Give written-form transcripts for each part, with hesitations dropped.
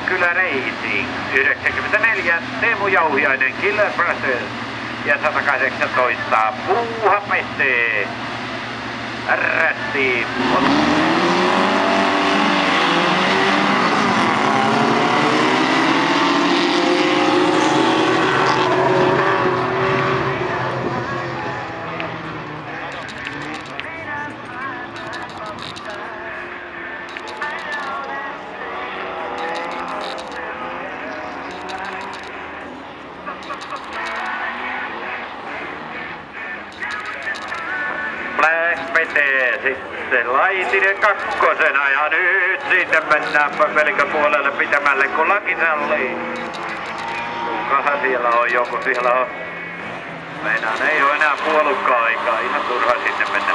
Jyväskylä Racing. 94 Teemu Jauhiainen Killer Brothers. Ja 118 Puuha Pete. RS-team. Black Pete sitten Laitinen kakkosena ja nyt sitten mennään peliköpuolelle pitämälle kun laki sallii. Kukahan siellä on joku siellä on. Meinaan ei oo enää puolukka aikaa, ihan turha sinne mennä.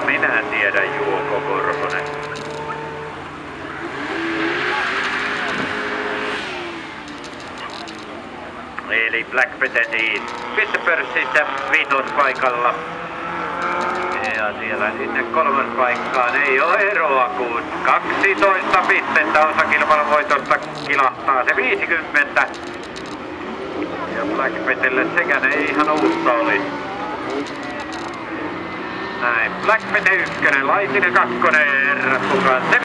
Minä tiedän Juuko Korhonen. Eli Black Petetiin pistepörssissä vitospaikalla. Ja siellä sinne kolmospaikkaan ei ole eroa kuin 12 pistettä osakilpailun voitosta kilahtaa se 50. Ja Black Petelle sekään ei ihan uutta oli. Näin, Black Pete 1, Laitinen 2, RS mukaan.